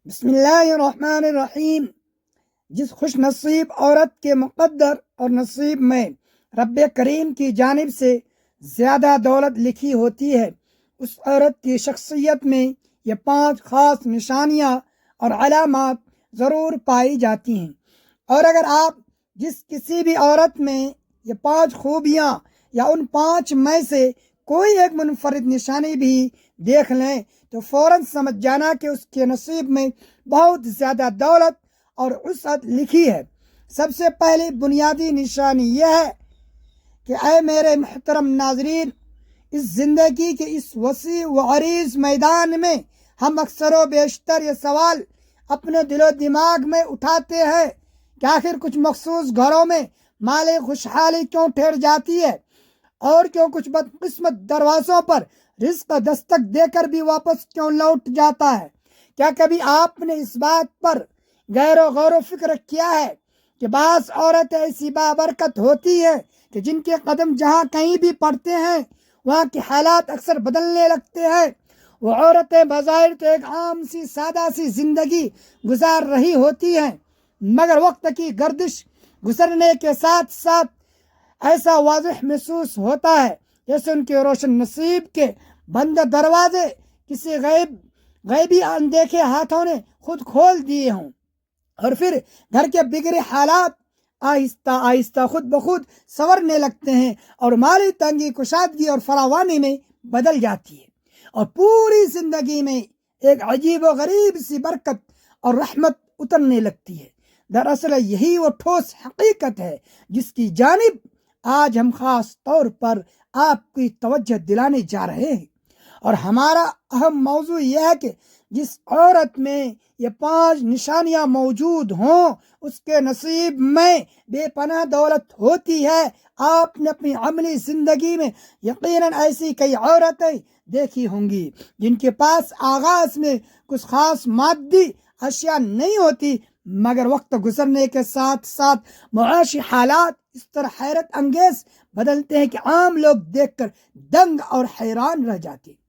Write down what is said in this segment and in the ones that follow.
بسم اللہ الرحمن الرحیم۔ جس خوش نصیب عورت کے مقدر اور نصیب میں رب کریم کی جانب سے زیادہ دولت لکھی ہوتی ہے، اس عورت کی شخصیت میں یہ 5 خاص نشانیاں اور علامات ضرور پائی جاتی ہیں۔ اور اگر آپ کسی بھی عورت میں یہ 5 خوبیاں یا ان 5 میں سے کوئی ایک منفرد نشانی بھی دیکھ لیں تو فوراً سمجھ جانا کہ اس کے نصیب میں بہت زیادہ دولت اور وسعت لکھی ہے۔ سب سے پہلی بنیادی نشانی یہ ہے کہ اے میرے محترم ناظرین، اس زندگی کے اس وسیع و عریض میدان میں ہم اکثر و بیشتر یہ سوال اپنے دل و دماغ میں اٹھاتے ہیں کہ آخر کچھ مخصوص گھروں میں مال خوشحالی کیوں ٹھہر جاتی ہے، اور کیوں کچھ بدقسمت دروازوں پر رزق دستک دے کر بھی واپس کیوں لوٹ جاتا ہے۔ کیا کبھی آپ نے اس بات پر غور و فکر کیا ہے کہ بعض عورتیں ایسی بابرکت ہوتی ہیں کہ جن کے قدم جہاں کہیں بھی پڑتے ہیں وہاں کے حالات اکثر بدلنے لگتے ہیں۔ وہ عورتیں بظاہر تو ایک عام سی سادہ سی زندگی گزار رہی ہوتی ہیں، مگر وقت کی گردش گزرنے کے ساتھ ساتھ ایسا واضح محسوس ہوتا ہے جیسے ان کے روشن نصیب کے بند دروازے کسی غیبی اندیکھے ہاتھوں نے خود کھول دیے ہوں، اور پھر گھر کے بگڑے حالات آہستہ آہستہ خود بخود سنورنے لگتے ہیں اور مالی تنگی کشادگی اور فراوانی میں بدل جاتی ہے، اور پوری زندگی میں ایک عجیب و غریب سی برکت اور رحمت اترنے لگتی ہے۔ دراصل یہی وہ ٹھوس حقیقت ہے جس کی جانب آج ہم خاص طور پر آپ کی توجہ دلانے جا رہے ہیں، اور ہمارا اہم موضوع یہ ہے کہ جس عورت میں یہ 5 نشانیاں موجود ہوں اس کے نصیب میں بے پناہ دولت ہوتی ہے۔ آپ نے اپنی عملی زندگی میں یقیناً ایسی کئی عورتیں دیکھی ہوں گی جن کے پاس آغاز میں کچھ خاص مادی اشیاء نہیں ہوتی، مگر وقت گزرنے کے ساتھ ساتھ معاشی حالات اس طرح حیرت انگیز بدلتے ہیں کہ عام لوگ دیکھ کر دنگ اور حیران رہ جاتے ہیں۔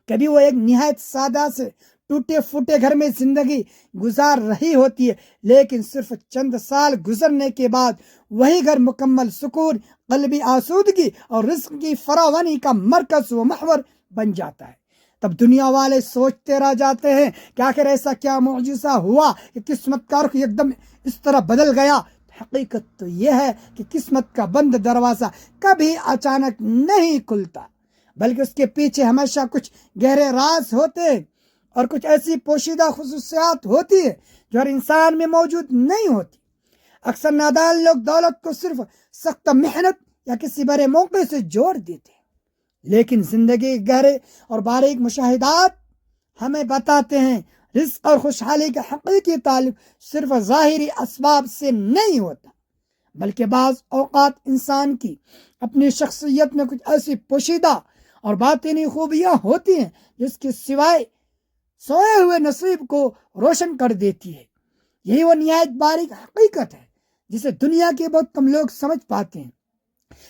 کبھی وہ ایک نہایت سادہ سے ٹوٹے پھوٹے گھر میں زندگی گزار رہی ہوتی ہے، لیکن صرف چند سال گزرنے کے بعد وہی گھر مکمل سکون، قلبی آسودگی اور رزق کی فراوانی کا مرکز و محور بن جاتا ہے۔ تب دنیا والے سوچتے رہ جاتے ہیں کہ آخر ایسا کیا معجزہ ہوا کہ قسمت کا رخ ایک دم اس طرح بدل گیا۔ حقیقت تو یہ ہے کہ قسمت کا بند دروازہ کبھی اچانک نہیں کھلتا، بلکہ اس کے پیچھے ہمیشہ کچھ گہرے راز ہوتے ہیں اور کچھ ایسی پوشیدہ خصوصیات ہوتی ہے جو ہر انسان میں موجود نہیں ہوتی۔ اکثر نادان لوگ دولت کو صرف سخت محنت یا کسی بڑے موقع سے جوڑ دیتے ہیں، لیکن زندگی کے گہرے اور باریک مشاہدات ہمیں بتاتے ہیں رزق اور خوشحالی کا حقیقی تعلق صرف ظاہری اسباب سے نہیں ہوتا، بلکہ بعض اوقات انسان کی اپنی شخصیت میں کچھ ایسی پوشیدہ اور باطنی خوبیاں ہوتی ہیں جس کے سوائے سوئے ہوئے نصیب کو روشن کر دیتی ہے۔ یہی وہ نہایت باریک حقیقت ہے جسے دنیا کے بہت کم لوگ سمجھ پاتے ہیں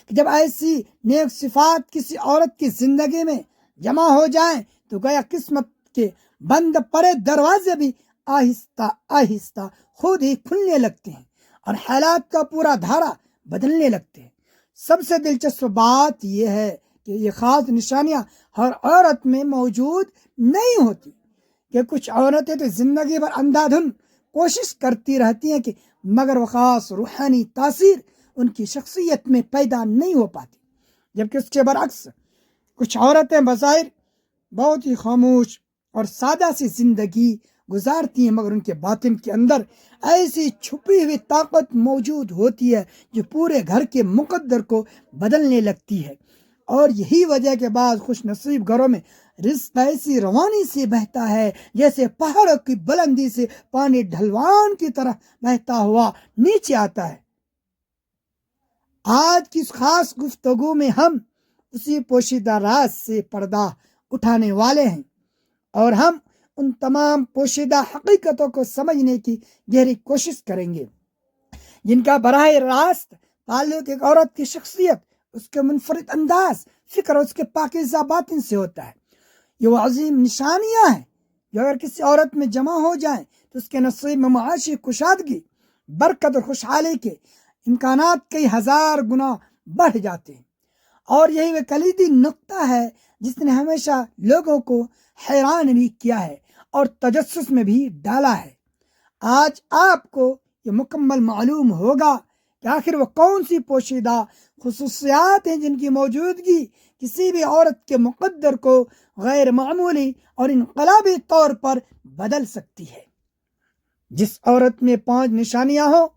کہ جب ایسی نیک صفات کسی عورت کی زندگی میں جمع ہو جائیں تو گویا قسمت کے بند پڑے دروازے بھی آہستہ آہستہ خود ہی کھلنے لگتے ہیں اور حالات کا پورا دھارا بدلنے لگتے ہیں۔ سب سے دلچسپ بات یہ ہے کہ یہ خاص نشانیاں ہر عورت میں موجود نہیں ہوتی، کہ کچھ عورتیں تو زندگی بھر اندھا دھند کوشش کرتی رہتی ہیں کہ مگر وہ خاص روحانی تاثیر ان کی شخصیت میں پیدا نہیں ہو پاتی، جبکہ اس کے برعکس کچھ عورتیں بظاہر بہت ہی خاموش اور سادہ سی زندگی گزارتی ہیں، مگر ان کے باطن کے اندر ایسی چھپی ہوئی طاقت موجود ہوتی ہے جو پورے گھر کے مقدر کو بدلنے لگتی ہے۔ اور یہی وجہ کے بعد خوش نصیب گھروں میں رزق ایسی روانی سے بہتا ہے جیسے پہاڑوں کی بلندی سے پانی ڈھلوان کی طرح بہتا ہوا نیچے آتا ہے۔ آج کی اس خاص گفتگو میں ہم اسی پوشیدہ راز سے پردہ اٹھانے والے ہیں، اور ہم ان تمام پوشیدہ حقیقتوں کو سمجھنے کی گہری کوشش کریں گے جن کا براہ راست تعلق ایک عورت کی شخصیت، اس کے منفرد انداز فکر اور اس کے پاکیزہ باطن سے ہوتا ہے۔ یہ وہ عظیم نشانیاں ہیں جو اگر کسی عورت میں جمع ہو جائیں تو اس کے نصیب میں معاشی کشادگی، برکت اور خوشحالی کے امکانات کئی ہزار گنا بڑھ جاتے ہیں۔ اور یہی وہ کلیدی نقطہ ہے جس نے ہمیشہ لوگوں کو حیران بھی کیا ہے اور تجسس میں بھی ڈالا ہے۔ آج آپ کو یہ مکمل معلوم ہوگا کہ آخر وہ کون سی پوشیدہ خصوصیات ہیں جن کی موجودگی کسی بھی عورت کے مقدر کو غیر معمولی اور انقلابی طور پر بدل سکتی ہے۔ جس عورت میں 5 نشانیاں ہوں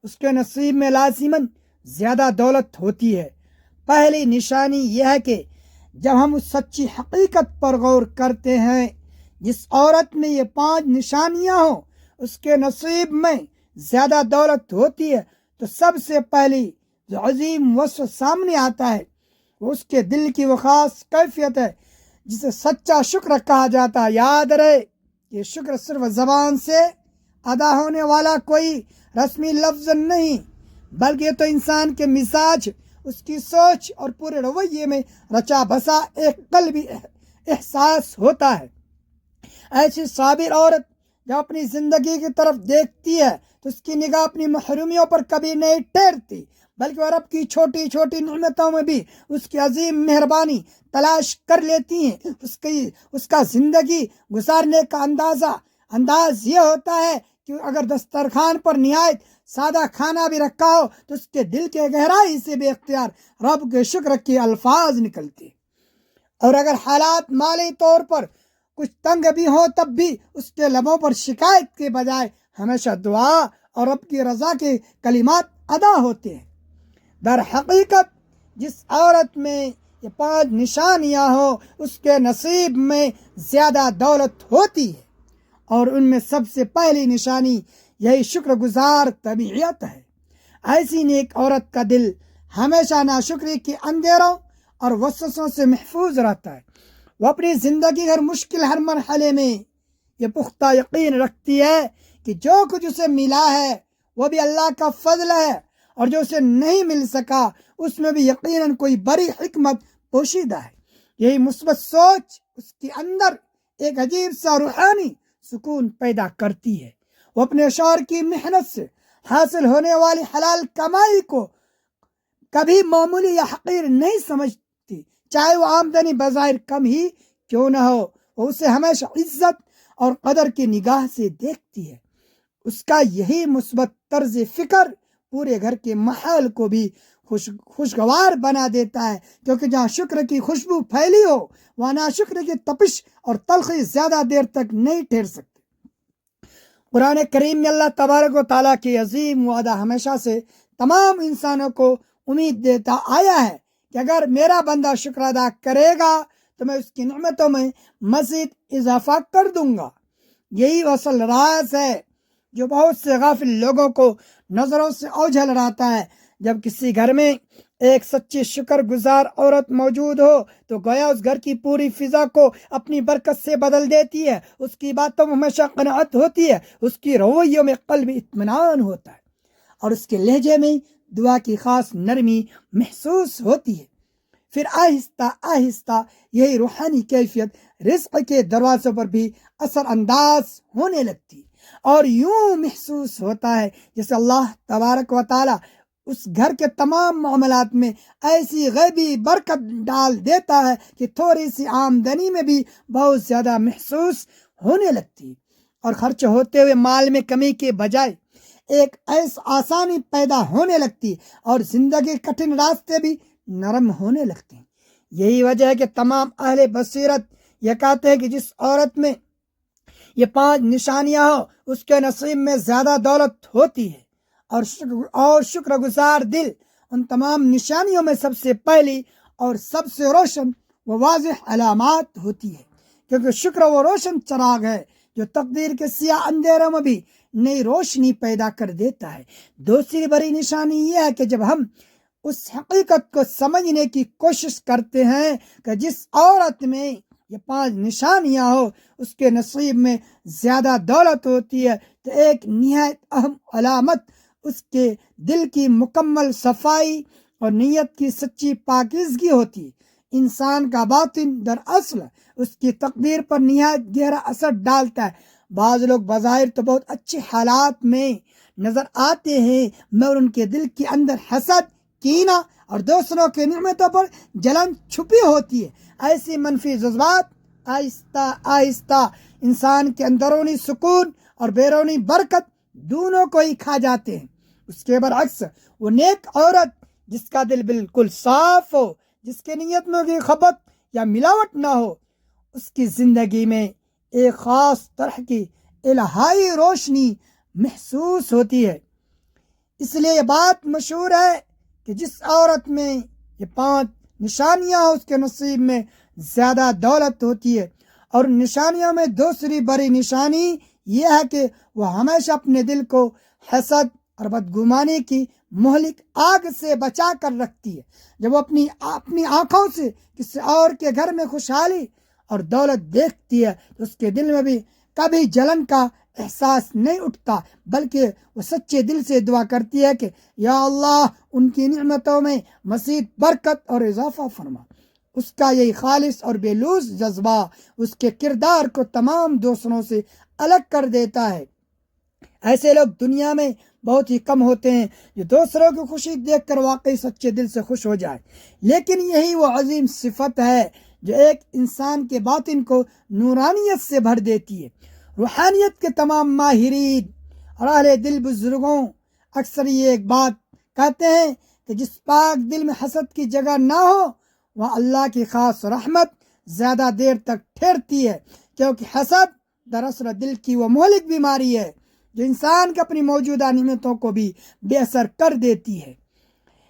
اس کے نصیب میں لازماً زیادہ دولت ہوتی ہے۔ پہلی نشانی یہ ہے کہ جب ہم اس سچی حقیقت پر غور کرتے ہیں، جس عورت میں یہ 5 نشانیاں ہوں اس کے نصیب میں زیادہ دولت ہوتی ہے، تو سب سے پہلی جو عظیم وصف سامنے آتا ہے وہ اس کے دل کی وہ خاص کیفیت ہے جسے سچا شکر کہا جاتا ہے۔ یاد رہے یہ شکر صرف زبان سے ادا ہونے والا کوئی رسمی لفظ نہیں، بلکہ یہ تو انسان کے مزاج، اس کی سوچ اور پورے رویے میں رچا بسا ایک قلبی احساس ہوتا ہے۔ ایسی صابر عورت جب اپنی زندگی کی طرف دیکھتی ہے تو اس کی نگاہ اپنی محرومیوں پر کبھی نہیں ٹھہرتی، بلکہ وہ رب کی چھوٹی چھوٹی نعمتوں میں بھی اس کی عظیم مہربانی تلاش کر لیتی ہیں۔ اس کا زندگی گزارنے کا انداز یہ ہوتا ہے کہ اگر دسترخوان پر نہایت سادہ کھانا بھی رکھا ہو تو اس کے دل کے گہرائی سے بے اختیار رب کے شکر کے الفاظ نکلتے، اور اگر حالات مالی طور پر کچھ تنگ بھی ہو تب بھی اس کے لبوں پر شکایت کے بجائے ہمیشہ دعا اور رب کی رضا کے کلمات ادا ہوتے ہیں۔ در حقیقت جس عورت میں یہ 5 نشانیاں ہو اس کے نصیب میں زیادہ دولت ہوتی ہے، اور ان میں سب سے پہلی نشانی یہی شکر گزار طبیعت ہے۔ ایسی نیک عورت کا دل ہمیشہ ناشکری کے اندھیروں اور وسوسوں سے محفوظ رہتا ہے۔ وہ اپنی زندگی ہر مرحلے میں یہ پختہ یقین رکھتی ہے کہ جو کچھ اسے ملا ہے وہ بھی اللہ کا فضل ہے، اور جو اسے نہیں مل سکا اس میں بھی یقیناً کوئی بڑی حکمت پوشیدہ ہے۔ یہی مثبت سوچ اس کے اندر ایک عجیب سا روحانی سکون پیدا کرتی ہے۔ وہ اپنے شوہر کی محنت سے حاصل ہونے والی حلال کمائی کو کبھی معمولی یا حقیر نہیں سمجھتی، چاہے وہ آمدنی بظاہر کم ہی کیوں نہ ہو۔ وہ اسے ہمیشہ عزت اور قدر کی نگاہ سے دیکھتی ہے۔ اس کا یہی مثبت طرز فکر پورے گھر کے ماحول کو بھی خوشگوار بنا دیتا ہے، کیونکہ جہاں شکر کی خوشبو پھیلی ہو وہاں ناشکر کی تپش اور تلخی زیادہ دیر تک نہیں ٹھہر سکتی۔ قرآن کریم میں اللہ تبارک و تعالیٰ کی عظیم وعدہ ہمیشہ سے تمام انسانوں کو امید دیتا آیا ہے کہ اگر میرا بندہ شکر ادا کرے گا تو میں اس کی نعمتوں میں مزید اضافہ کر دوں گا۔ یہی اصل راز ہے جو بہت سے غافل لوگوں کو نظروں سے اوجھل رہتا ہے۔ جب کسی گھر میں ایک سچی شکر گزار عورت موجود ہو تو گویا اس گھر کی پوری فضا کو اپنی برکت سے بدل دیتی ہے۔ اس کی باتوں میں ہمیشہ قناعت ہوتی ہے، اس کی رویوں میں قلبی اطمینان ہوتا ہے، اور اس کے لہجے میں دعا کی خاص نرمی محسوس ہوتی ہے۔ پھر آہستہ آہستہ یہی روحانی کیفیت رزق کے دروازوں پر بھی اثر انداز ہونے لگتی، اور یوں محسوس ہوتا ہے جیسے اللہ تبارک و تعالی اس گھر کے تمام معاملات میں ایسی غیبی برکت ڈال دیتا ہے کہ تھوڑی سی آمدنی میں بھی بہت زیادہ محسوس ہونے لگتی، اور خرچ ہوتے ہوئے مال میں کمی کے بجائے ایک ایسی آسانی پیدا ہونے لگتی، اور زندگی کٹھن راستے بھی نرم ہونے لگتے ہیں۔ یہی وجہ ہے کہ تمام اہل بصیرت یہ کہتے ہیں کہ جس عورت میں یہ 5 نشانیاں ہو اس کے نصیب میں زیادہ دولت ہوتی ہے، اور شکر گزار دل ان تمام نشانیوں میں سب سے پہلی اور سب سے روشن و واضح علامات ہوتی ہے، کیونکہ شکر وہ روشن چراغ ہے جو تقدیر کے سیاہ اندھیروں میں بھی نئی روشنی پیدا کر دیتا ہے۔ دوسری بڑی نشانی یہ ہے کہ جب ہم اس حقیقت کو سمجھنے کی کوشش کرتے ہیں کہ جس عورت میں یہ 5 نشانیاں ہو اس کے نصیب میں زیادہ دولت ہوتی ہے، تو ایک نہایت اہم علامت اس کے دل کی مکمل صفائی اور نیت کی سچی پاکیزگی ہوتی ہے۔ انسان کا باطن دراصل اس کی تقدیر پر نہایت گہرا اثر ڈالتا ہے۔ بعض لوگ بظاہر تو بہت اچھے حالات میں نظر آتے ہیں مگر ان کے دل کے اندر حسد، کینہ اور دوسروں کے نعمتوں پر جلن چھپی ہوتی ہے۔ ایسی منفی جذبات آہستہ آہستہ انسان کے اندرونی سکون اور بیرونی برکت دونوں کو ہی کھا جاتے ہیں۔ اس کے برعکس وہ نیک عورت جس کا دل بالکل صاف ہو، جس کے نیت میں کوئی خبث یا ملاوٹ نہ ہو، اس کی زندگی میں ایک خاص طرح کی الہی روشنی محسوس ہوتی ہے۔ اس لیے یہ بات مشہور ہے کہ جس عورت میں یہ 5 نشانیاں اس کے نصیب میں زیادہ دولت ہوتی ہے۔ اور نشانیوں میں دوسری بڑی نشانی یہ ہے کہ وہ ہمیشہ اپنے دل کو حسد اور بدگمانی کی مہلک آگ سے بچا کر رکھتی ہے۔ جب وہ اپنی آنکھوں سے کسی اور کے گھر میں خوشحالی اور دولت دیکھتی ہے تو اس کے دل میں بھی کبھی جلن کا احساس نہیں اٹھتا، بلکہ وہ سچے دل سے دعا کرتی ہے کہ یا اللہ ان کی نعمتوں میں مزید برکت اور اضافہ فرما۔ اس کا یہی خالص اور بے لوث جذبہ اس کے کردار کو تمام دوسروں سے الگ کر دیتا ہے۔ ایسے لوگ دنیا میں بہت ہی کم ہوتے ہیں جو دوسروں کی خوشی دیکھ کر واقعی سچے دل سے خوش ہو جائے، لیکن یہی وہ عظیم صفت ہے جو ایک انسان کے باطن کو نورانیت سے بھر دیتی ہے۔ روحانیت کے تمام ماہرین اور اہل دل بزرگوں اکثر یہ ایک بات کہتے ہیں کہ جس پاک دل میں حسد کی جگہ نہ ہو وہاں اللہ کی خاص رحمت زیادہ دیر تک ٹھہرتی ہے، کیونکہ حسد دراصل دل کی وہ مہلک بیماری ہے جو انسان کے اپنی موجودہ نعمتوں کو بھی بے اثر کر دیتی ہے۔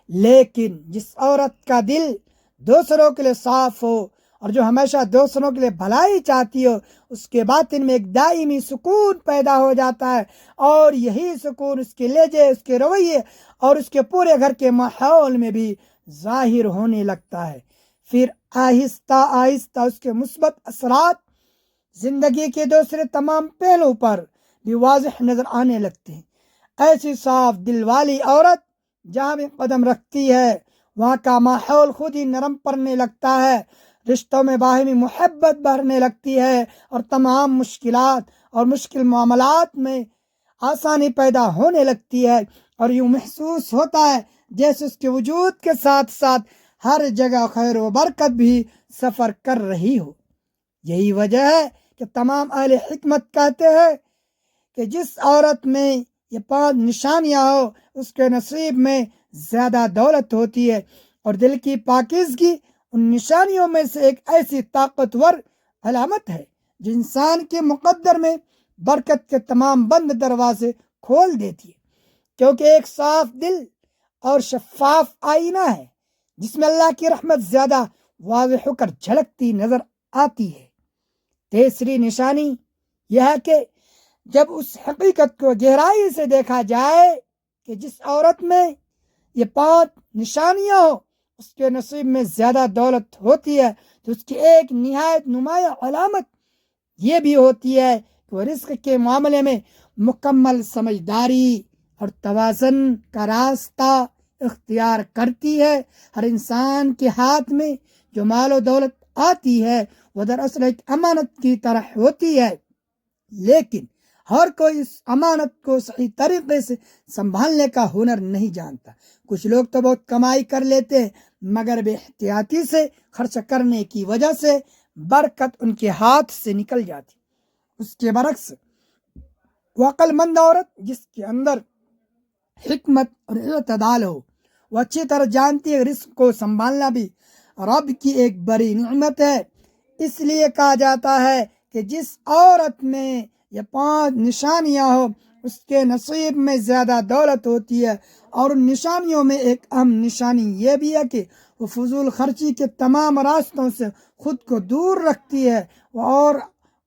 لیکن جس عورت کا دل دوسروں کے لیے صاف ہو اور جو ہمیشہ دوسروں کے لیے بھلائی چاہتی ہو، اس کے باطن میں ایک دائمی سکون پیدا ہو جاتا ہے، اور یہی سکون اس کے لہجے، اس کے رویے اور اس کے پورے گھر کے ماحول میں بھی ظاہر ہونے لگتا ہے۔ پھر آہستہ آہستہ اس کے مثبت اثرات زندگی کے دوسرے تمام پہلوؤں پر بھی واضح نظر آنے لگتے ہیں۔ ایسی صاف دل والی عورت جہاں بھی قدم رکھتی ہے وہاں کا ماحول خود ہی نرم پڑنے لگتا ہے، رشتوں میں باہمی محبت بڑھنے لگتی ہے اور تمام مشکلات اور مشکل معاملات میں آسانی پیدا ہونے لگتی ہے، اور یوں محسوس ہوتا ہے جیسے اس کے وجود کے ساتھ ساتھ ہر جگہ خیر و برکت بھی سفر کر رہی ہو۔ یہی وجہ ہے کہ تمام اہل حکمت کہتے ہیں کہ جس عورت میں یہ 5 نشانیاں ہو اس کے نصیب میں زیادہ دولت ہوتی ہے، اور دل کی پاکیزگی ان نشانیوں میں سے ایک ایسی طاقتور علامت ہے جو انسان کے مقدر میں برکت کے تمام بند دروازے کھول دیتی ہے، کیونکہ ایک صاف دل اور شفاف آئینہ ہے جس میں اللہ کی رحمت زیادہ واضح ہو کر جھلکتی نظر آتی ہے۔ تیسری نشانی یہ ہے کہ جب اس حقیقت کو گہرائی سے دیکھا جائے کہ جس عورت میں یہ 5 نشانیاں ہو اس کے نصیب میں زیادہ دولت ہوتی ہے، تو اس کی ایک نہایت نمایاں علامت یہ بھی ہوتی ہے کہ وہ رزق کے معاملے میں مکمل سمجھداری اور توازن کا راستہ اختیار کرتی ہے۔ ہر انسان کے ہاتھ میں جو مال و دولت آتی ہے وہ دراصل ایک امانت کی طرح ہوتی ہے، لیکن ہر کوئی اس امانت کو صحیح طریقے سے سنبھالنے کا ہنر نہیں جانتا۔ کچھ لوگ تو بہت کمائی کر لیتے ہیں مگر بے احتیاطی سے خرچ کرنے کی وجہ سے برکت ان کے ہاتھ سے نکل جاتی۔ اس کے برعکس وہ عقل مند عورت جس کے اندر حکمت اور اعتدال ہو، وہ اچھی طرح جانتی ہے رزق کو سنبھالنا بھی رب کی ایک بڑی نعمت ہے۔ اس لیے کہا جاتا ہے کہ جس عورت میں یہ 5 نشانیاں ہو اس کے نصیب میں زیادہ دولت ہوتی ہے، اور ان نشانیوں میں ایک اہم نشانی یہ بھی ہے کہ وہ فضول خرچی کے تمام راستوں سے خود کو دور رکھتی ہے، اور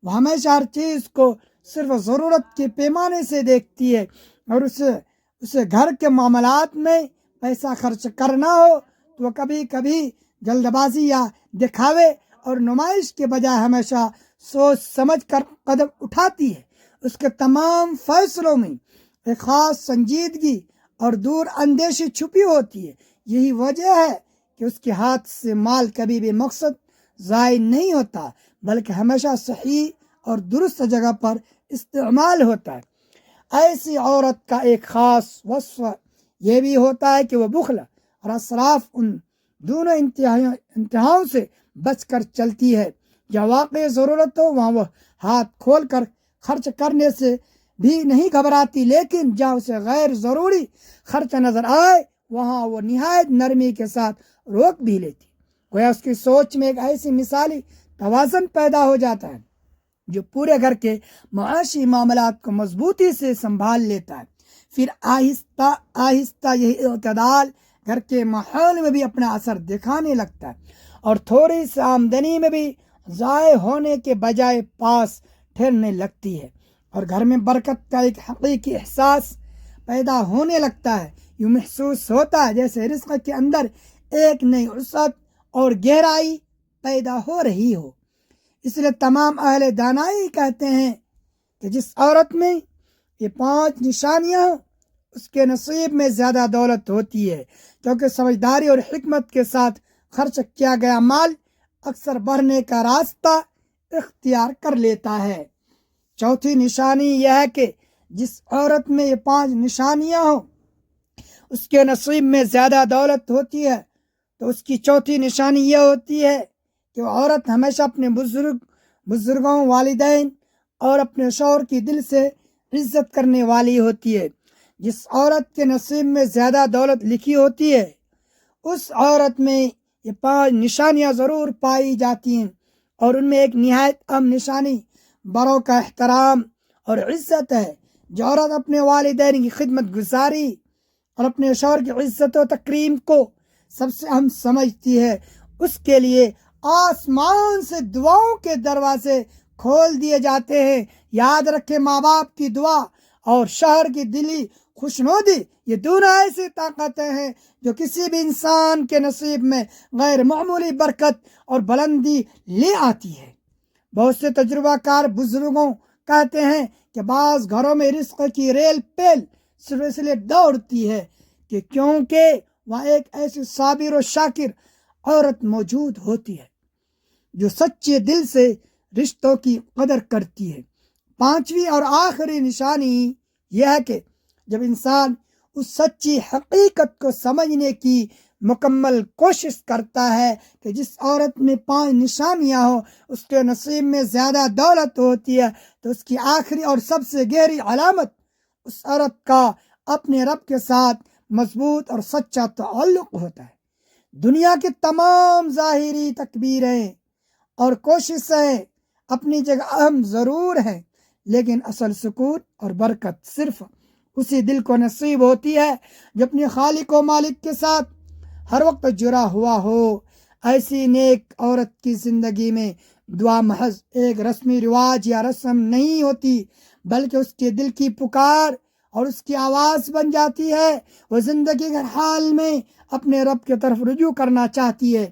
وہ ہمیشہ ہر چیز کو صرف ضرورت کے پیمانے سے دیکھتی ہے، اور اسے گھر کے معاملات میں پیسہ خرچ کرنا ہو تو وہ کبھی کبھی جلد بازی یا دکھاوے اور نمائش کے بجائے ہمیشہ سوچ سمجھ کر قدم اٹھاتی ہے۔ اس کے تمام فیصلوں میں ایک خاص سنجیدگی اور دور اندیشی چھپی ہوتی ہے۔ یہی وجہ ہے کہ کہ اس کے ہاتھ سے مال کبھی بھی مقصد ضائع نہیں ہوتا بلکہ ہمیشہ صحیح اور درست جگہ پر استعمال ہوتا ہے۔ ایسی عورت کا ایک خاص وصف یہ بھی ہوتا ہے کہ وہ بخل اور اسراف ان دونوں انتہاؤں سے بچ کر چلتی ہے۔ جہاں واقعی ضرورت ہو وہاں وہ ہاتھ کھول کر خرچ کرنے سے بھی نہیں گھبراتی، لیکن جہاں اسے غیر ضروری خرچ نظر آئے وہاں وہ نہایت نرمی کے ساتھ روک بھی لیتی۔ گویا اس کی سوچ میں ایک ایسی مثالی توازن پیدا ہو جاتا ہے جو پورے گھر کے معاشی معاملات کو مضبوطی سے سنبھال لیتا ہے۔ پھر آہستہ آہستہ یہی اعتدال گھر کے ماحول میں بھی اپنا اثر دکھانے لگتا ہے اور تھوڑی سی آمدنی میں بھی ضائع ہونے کے بجائے پاس ٹھہرنے لگتی ہے اور گھر میں برکت کا ایک حقیقی احساس پیدا ہونے لگتا ہے۔ یوں محسوس ہوتا ہے جیسے رزق کے اندر ایک نئی وسعت اور گہرائی پیدا ہو رہی ہو۔ اس لیے تمام اہل دانائی کہتے ہیں کہ جس عورت میں یہ 5 نشانیاں ہوں اس کے نصیب میں زیادہ دولت ہوتی ہے، کیونکہ سمجھداری اور حکمت کے ساتھ خرچ کیا گیا مال اکثر بڑھنے کا راستہ اختیار کر لیتا ہے۔ چوتھی نشانی یہ ہے کہ جس عورت میں یہ 5 نشانیاں ہوں اس کے نصیب میں زیادہ دولت ہوتی ہے، تو اس کی چوتھی نشانی یہ ہوتی ہے کہ وہ عورت ہمیشہ اپنے بزرگوں، والدین اور اپنے شوہر کی دل سے عزت کرنے والی ہوتی ہے۔ جس عورت کے نصیب میں زیادہ دولت لکھی ہوتی ہے اس عورت میں یہ 5 نشانیاں ضرور پائی جاتی ہیں، اور ان میں ایک نہایت اہم نشانی بڑوں کا احترام اور عزت ہے۔ جو عورت اپنے والدین کی خدمت گزاری اور اپنے شوہر کی عزت و تکریم کو سب سے اہم سمجھتی ہے، اس کے لیے آسمان سے دعاؤں کے دروازے کھول دیے جاتے ہیں۔ یاد رکھے، ماں باپ کی دعا اور شوہر کی دلی خوشنودی یہ دونوں ایسی طاقتیں ہیں جو کسی بھی انسان کے نصیب میں غیر معمولی برکت اور بلندی لے آتی ہے۔ بہت سے تجربہ کار بزرگوں کہتے ہیں کہ بعض گھروں میں رزق کی ریل پیل صرف اس لیے دوڑتی ہے کہ کیونکہ وہاں ایک ایسی صابر و شاکر عورت موجود ہوتی ہے جو سچے دل سے رشتوں کی قدر کرتی ہے۔ 5ویں اور آخری نشانی یہ ہے کہ جب انسان اس سچی حقیقت کو سمجھنے کی مکمل کوشش کرتا ہے کہ جس عورت میں 5 نشانیاں ہوں اس کے نصیب میں زیادہ دولت ہوتی ہے، تو اس کی آخری اور سب سے گہری علامت اس عورت کا اپنے رب کے ساتھ مضبوط اور سچا تعلق ہوتا ہے۔ دنیا کے تمام ظاہری تکبیریں اور کوششیں اپنی جگہ اہم ضرور ہیں، لیکن اصل سکون اور برکت صرف اسی دل کو نصیب ہوتی ہے جو اپنے خالق و مالک کے ساتھ ہر وقت جڑا ہوا ہو۔ ایسی نیک عورت کی زندگی میں دعا محض ایک رسمی رواج یا رسم نہیں ہوتی، بلکہ اس کے دل کی پکار اور اس کی آواز بن جاتی ہے۔ وہ زندگی کے ہر حال میں اپنے رب کی طرف رجوع کرنا چاہتی ہے۔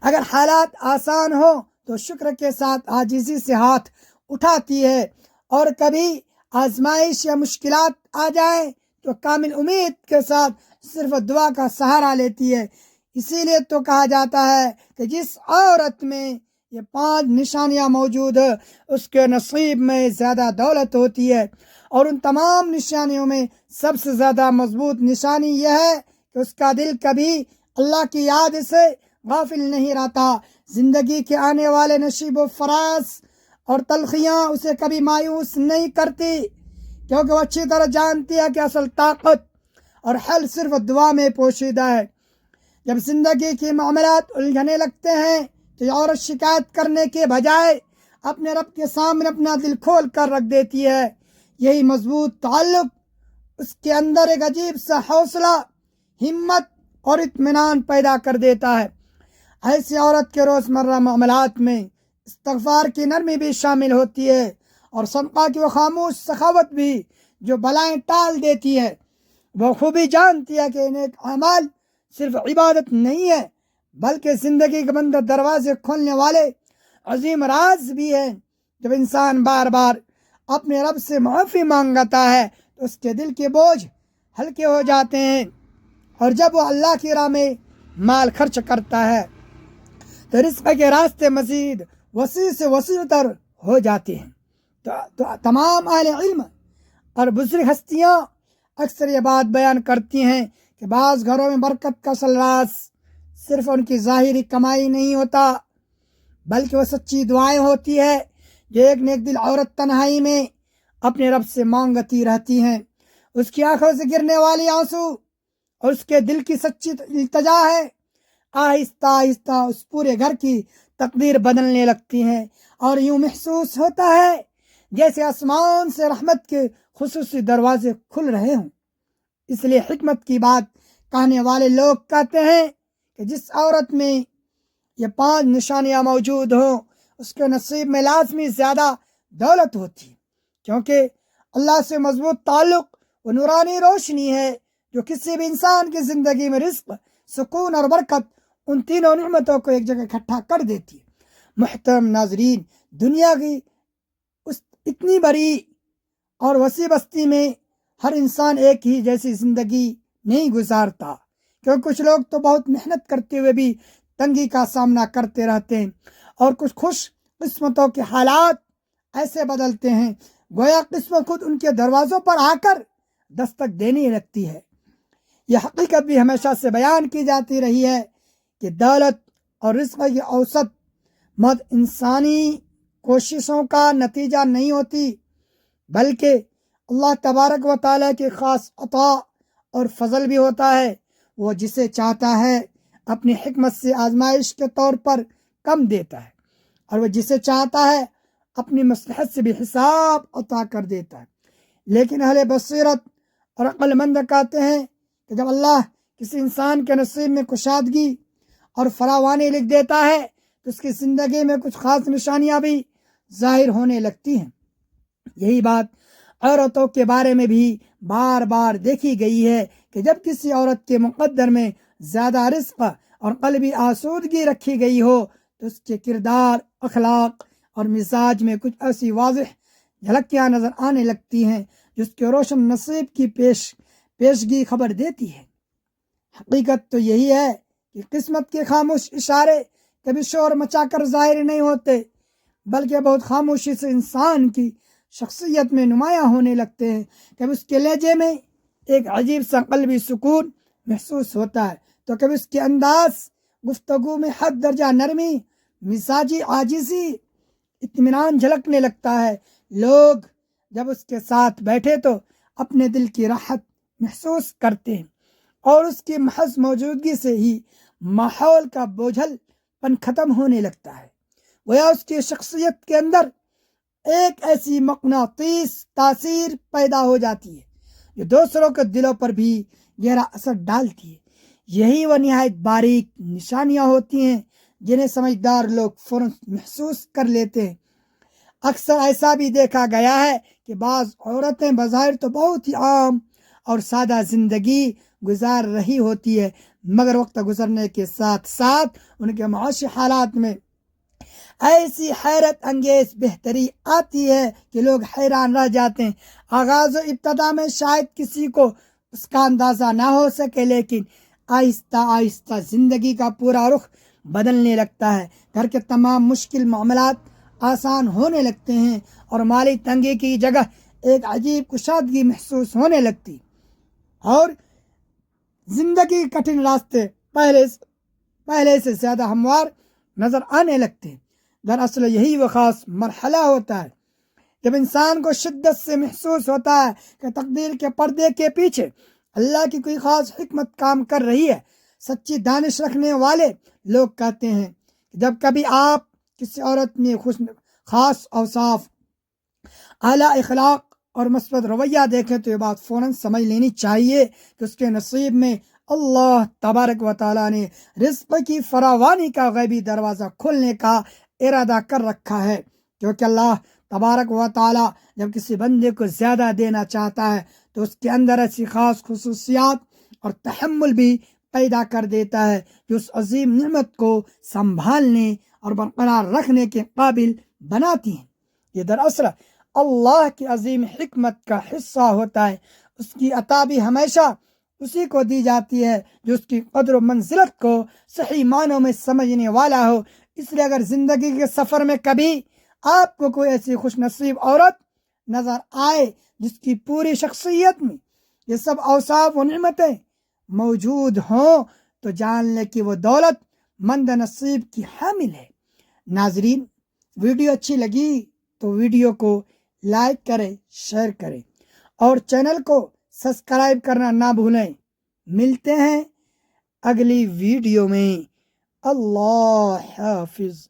اگر حالات آسان ہو تو شکر کے ساتھ عاجزی سے ہاتھ اٹھاتی ہے، اور کبھی آزمائش یا مشکلات آ جائیں تو کامل امید کے ساتھ صرف دعا کا سہارا لیتی ہے۔ اسی لیے تو کہا جاتا ہے کہ جس عورت میں یہ 5 نشانیاں موجود ہیں اس کے نصیب میں زیادہ دولت ہوتی ہے، اور ان تمام نشانیوں میں سب سے زیادہ مضبوط نشانی یہ ہے کہ اس کا دل کبھی اللہ کی یاد سے غافل نہیں رہتا۔ زندگی کے آنے والے نشیب و فراز اور تلخیاں اسے کبھی مایوس نہیں کرتی، کیونکہ وہ اچھی طرح جانتی ہے کہ اصل طاقت اور حل صرف دعا میں پوشیدہ ہے۔ جب زندگی کے معاملات الجھنے لگتے ہیں تو یہ عورت شکایت کرنے کے بجائے اپنے رب کے سامنے اپنا دل کھول کر رکھ دیتی ہے۔ یہی مضبوط تعلق اس کے اندر ایک عجیب سا حوصلہ، ہمت اور اطمینان پیدا کر دیتا ہے۔ ایسی عورت کے روزمرہ معاملات میں استغفار کی نرمی بھی شامل ہوتی ہے، اور صدقہ کی وہ خاموش سخاوت بھی جو بلائیں ٹال دیتی ہے۔ وہ خوبی جانتی ہے کہ نیک اعمال صرف عبادت نہیں ہے بلکہ زندگی کے بند دروازے کھولنے والے عظیم راز بھی ہیں۔ جب انسان بار بار اپنے رب سے معافی مانگتا ہے تو اس کے دل کے بوجھ ہلکے ہو جاتے ہیں، اور جب وہ اللہ کی راہ میں مال خرچ کرتا ہے تو رزق کے راستے مزید وسیع سے وسیع تر ہو جاتے ہیں۔ تو تمام اہل علم اور بزرگ ہستیاں اکثر یہ بات بیان کرتی ہیں کہ بعض گھروں میں برکت کا اصل راز صرف ان کی ظاہری کمائی نہیں ہوتا، بلکہ وہ سچی دعائیں ہوتی ہے جو ایک نیک دل عورت تنہائی میں اپنے رب سے مانگتی رہتی ہیں۔ اس کی آنکھوں سے گرنے والی آنسو اور اس کے دل کی سچی التجا ہے، آہستہ آہستہ اس پورے گھر کی تقدیر بدلنے لگتی ہیں، اور یوں محسوس ہوتا ہے جیسے آسمان سے رحمت کے خصوصی دروازے کھل رہے ہوں۔ اس لیے حکمت کی بات کہنے والے لوگ کہتے ہیں کہ جس عورت میں یہ 5 نشانیاں موجود ہوں اس کے نصیب میں لازمی زیادہ دولت ہوتی، کیونکہ اللہ سے مضبوط تعلق وہ نورانی روشنی ہے جو کسی بھی انسان کی زندگی میں رزق، سکون اور برکت، ان تینوں نعمتوں کو ایک جگہ اکٹھا کر دیتی ہے۔ محترم ناظرین، دنیا کی اس اتنی بڑی اور وسیع بستی میں ہر انسان ایک ہی جیسی زندگی نہیں گزارتا، کیونکہ کچھ لوگ تو بہت محنت کرتے ہوئے بھی تنگی کا سامنا کرتے رہتے ہیں، اور کچھ خوش قسمتوں کے حالات ایسے بدلتے ہیں گویا قسمت خود ان کے دروازوں پر آ کر دستک دینے لگتی ہے۔ یہ حقیقت بھی ہمیشہ سے بیان کی جاتی رہی ہے کہ دولت اور رزق کی اوسط مد انسانی کوششوں کا نتیجہ نہیں ہوتی، بلکہ اللہ تبارک و تعالیٰ کی خاص عطا اور فضل بھی ہوتا ہے۔ وہ جسے چاہتا ہے اپنی حکمت سے آزمائش کے طور پر کم دیتا ہے، اور وہ جسے چاہتا ہے اپنی مصلحت سے بھی حساب عطا کر دیتا ہے۔ لیکن اہل بصیرت اور عقل مند کہتے ہیں کہ جب اللہ کسی انسان کے نصیب میں کشادگی اور فراوانی لکھ دیتا ہے تو اس کی زندگی میں کچھ خاص نشانیاں بھی ظاہر ہونے لگتی ہیں۔ یہی بات عورتوں کے بارے میں بھی بار بار دیکھی گئی ہے کہ جب کسی عورت کے مقدر میں زیادہ رزق اور قلبی آسودگی رکھی گئی ہو تو اس کے کردار، اخلاق اور مزاج میں کچھ ایسی واضح جھلکیاں نظر آنے لگتی ہیں جس کے روشن نصیب کی پیشگی خبر دیتی ہے۔ حقیقت تو یہی ہے کہ قسمت کے خاموش اشارے کبھی شور مچا کر ظاہر نہیں ہوتے، بلکہ بہت خاموشی سے انسان کی شخصیت میں نمایاں ہونے لگتے ہیں۔ کبھی اس کے لہجے میں ایک عجیب سا قلبی سکون محسوس ہوتا ہے، تو کبھی اس کے انداز گفتگو میں حد درجہ نرمی، مزاجی عاجزی، اطمینان جھلکنے لگتا ہے۔ لوگ جب اس کے ساتھ بیٹھے تو اپنے دل کی راحت محسوس کرتے ہیں، اور اس کی محض موجودگی سے ہی ماحول کا بوجھل پن ختم ہونے لگتا ہے، گویا اس کی شخصیت کے اندر ایک ایسی مقناطیس تاثیر پیدا ہو جاتی ہے جو دوسروں کے دلوں پر بھی گہرا اثر ڈالتی ہے۔ یہی وہ نہایت باریک نشانیاں ہوتی ہیں جنہیں سمجھدار لوگ فوراً محسوس کر لیتے ہیں۔ اکثر ایسا بھی دیکھا گیا ہے کہ بعض عورتیں بظاہر تو بہت ہی عام اور سادہ زندگی گزار رہی ہوتی ہے، مگر وقت گزرنے کے ساتھ ساتھ ان کے معاشی حالات میں ایسی حیرت انگیز بہتری آتی ہے کہ لوگ حیران رہ جاتے ہیں۔ آغاز و ابتدا میں شاید کسی کو اس کا اندازہ نہ ہو سکے، لیکن آہستہ آہستہ زندگی کا پورا رخ بدلنے لگتا ہے۔ گھر کے تمام مشکل معاملات آسان ہونے لگتے ہیں، اور مالی تنگی کی جگہ ایک عجیب کشادگی محسوس ہونے لگتی، اور زندگی کے کٹھن راستے پہلے سے زیادہ ہموار نظر آنے لگتے ہیں۔ دراصل یہی وہ خاص مرحلہ ہوتا ہے جب انسان کو شدت سے محسوس ہوتا ہے کہ تقدیر کے پردے کے پیچھے اللہ کی کوئی خاص حکمت کام کر رہی ہے۔ سچی دانش رکھنے والے لوگ کہتے ہیں کہ جب کبھی آپ کسی عورت میں خاص اوصاف، اعلیٰ اخلاق اور مثبت رویہ دیکھیں تو یہ بات فوراً سمجھ لینی چاہیے کہ اس کے نصیب میں اللہ تبارک و تعالیٰ نے رزق کی فراوانی کا غیبی دروازہ کھولنے کا ارادہ کر رکھا ہے، کیونکہ اللہ تبارک و تعالیٰ جب کسی بندے کو زیادہ دینا چاہتا ہے تو اس کے اندر ایسی خاص خصوصیات اور تحمل بھی پیدا کر دیتا ہے جو اس عظیم نعمت کو سنبھالنے اور برقرار رکھنے کے قابل بناتی ہیں۔ یہ دراصل اللہ کی عظیم حکمت کا حصہ ہوتا ہے۔ اس کی عطا بھی ہمیشہ اسی کو دی جاتی ہے جو اس کی قدر و منزلت کو صحیح معنوں میں سمجھنے والا ہو۔ اس لیے اگر زندگی کے سفر میں کبھی آپ کو کوئی ایسی خوش نصیب عورت نظر آئے جس کی پوری شخصیت میں یہ سب اوصاف و نعمتیں موجود ہوں تو جان لے کہ وہ دولت مند نصیب کی حامل ہے۔ ناظرین، ویڈیو اچھی لگی تو ویڈیو کو لائک کریں، شیئر کریں اور چینل کو سبسکرائب کرنا نہ بھولیں۔ ملتے ہیں اگلی ویڈیو میں۔ اللہ حافظ۔